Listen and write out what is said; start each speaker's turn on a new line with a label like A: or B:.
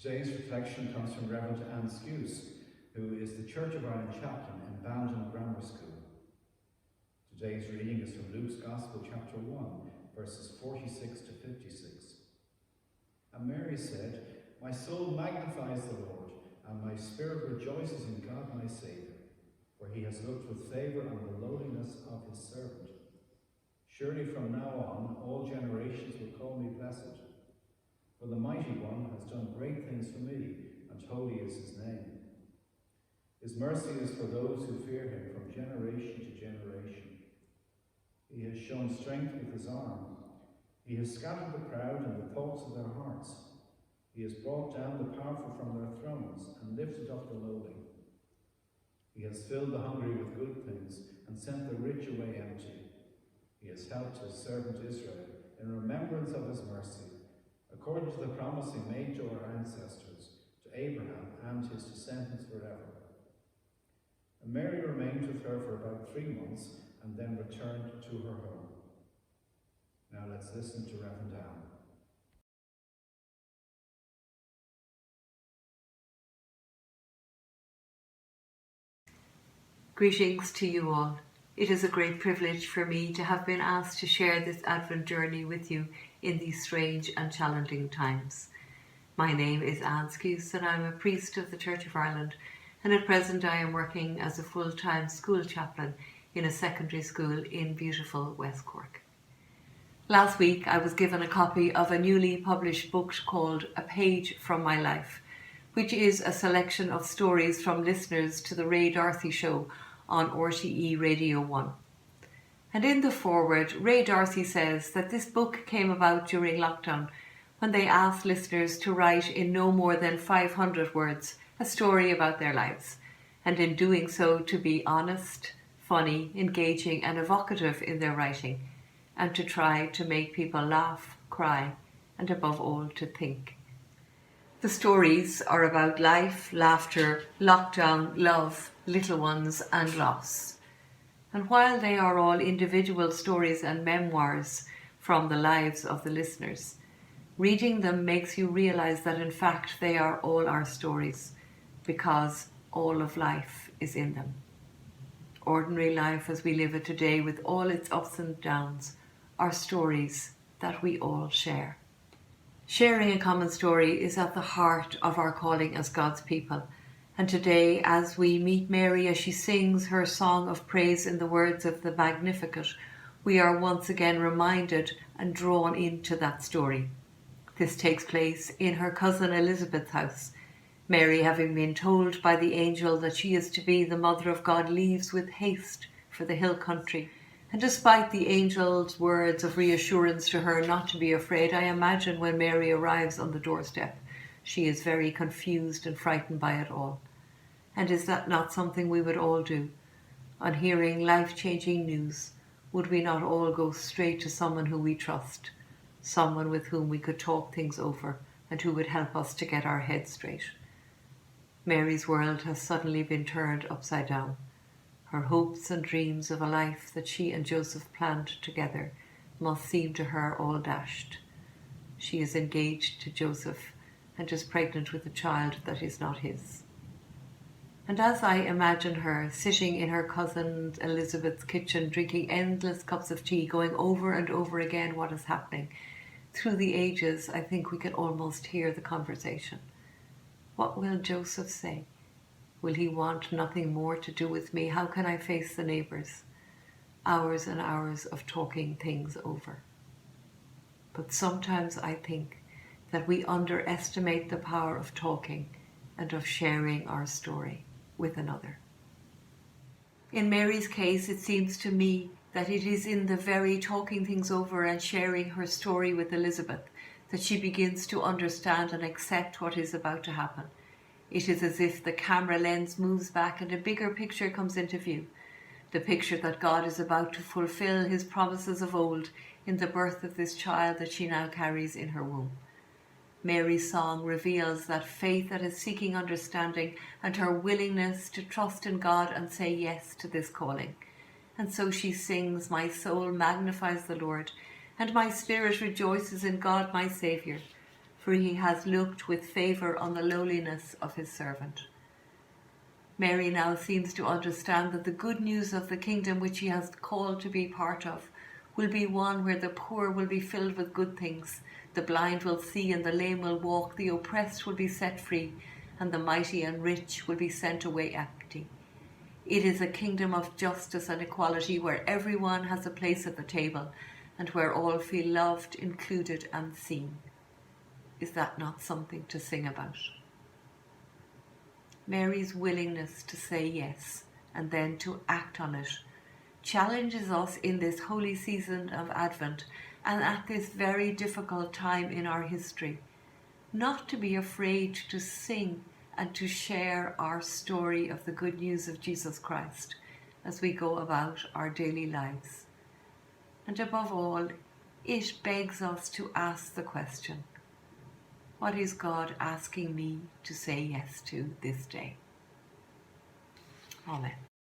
A: Today's reflection comes from Revd Anne Skuse, who is the Church of Ireland Chaplain in Bandon Grammar School. Today's reading is from Luke's Gospel, chapter 1, verses 46 to 56. And Mary said, "My soul magnifies the Lord, and my spirit rejoices in God my Saviour, for he has looked with favour on the lowliness of his servant. Surely from now on all generations will call me blessed. For the Mighty One has done great things for me, and holy is his name. His mercy is for those who fear him from generation to generation. He has shown strength with his arm. He has scattered the proud in the thoughts of their hearts. He has brought down the powerful from their thrones and lifted up the lowly. He has filled the hungry with good things and sent the rich away empty. He has helped his servant Israel in remembrance of his mercy, according to the promise he made to our ancestors, to Abraham and his descendants forever." And Mary remained with her for about 3 months and then returned to her home. Now let's listen to Revd Anne.
B: Greetings to you all. It is a great privilege for me to have been asked to share this Advent journey with you in these strange and challenging times. My name is Anne Skuse and I'm a priest of the Church of Ireland, and at present I am working as a full-time school chaplain in a secondary school in beautiful West Cork. Last week I was given a copy of a newly published book called A Page from My Life, which is a selection of stories from listeners to the Ray D'Arcy show on RTE Radio 1. And in the foreword, Ray D'Arcy says that this book came about during lockdown when they asked listeners to write in no more than 500 words a story about their lives, and in doing so to be honest, funny, engaging and evocative in their writing, and to try to make people laugh, cry, and above all to think. The stories are about life, laughter, lockdown, love, little ones and loss. And while they are all individual stories and memoirs from the lives of the listeners, reading them makes you realise that in fact they are all our stories, because all of life is in them. Ordinary life as we live it today with all its ups and downs are stories that we all share. Sharing a common story is at the heart of our calling as God's people. And today, as we meet Mary as she sings her song of praise in the words of the Magnificat, we are once again reminded and drawn into that story. This takes place in her cousin Elizabeth's house. Mary, having been told by the angel that she is to be the Mother of God, leaves with haste for the hill country. And despite the angel's words of reassurance to her not to be afraid, I imagine when Mary arrives on the doorstep, she is very confused and frightened by it all. And is that not something we would all do? On hearing life-changing news, would we not all go straight to someone who we trust, someone with whom we could talk things over and who would help us to get our heads straight? Mary's world has suddenly been turned upside down. Her hopes and dreams of a life that she and Joseph planned together must seem to her all dashed. She is engaged to Joseph and is pregnant with a child that is not his. And as I imagine her sitting in her cousin Elizabeth's kitchen, drinking endless cups of tea, going over and over again what is happening, through the ages I think we can almost hear the conversation. What will Joseph say? Will he want nothing more to do with me? How can I face the neighbours? Hours and hours of talking things over. But sometimes I think that we underestimate the power of talking and of sharing our story with another. In Mary's case, it seems to me that it is in the very talking things over and sharing her story with Elizabeth that she begins to understand and accept what is about to happen. It is as if the camera lens moves back and a bigger picture comes into view. The picture that God is about to fulfill his promises of old in the birth of this child that she now carries in her womb. Mary's song reveals that faith that is seeking understanding and her willingness to trust in God and say yes to this calling. And so she sings, "My soul magnifies the Lord, and my spirit rejoices in God my Saviour. for he has looked with favour on the lowliness of his servant. Mary now seems to understand that the good news of the kingdom which she has called to be part of will be one where the poor will be filled with good things, the blind will see and the lame will walk, the oppressed will be set free, and the mighty and rich will be sent away empty. It is a kingdom of justice and equality where everyone has a place at the table and where all feel loved, included and seen. Is that not something to sing about? Mary's willingness to say yes and then to act on it challenges us in this holy season of Advent and at this very difficult time in our history, not to be afraid to sing and to share our story of the good news of Jesus Christ as we go about our daily lives. And above all, it begs us to ask the question, what is God asking me to say yes to this day? Amen.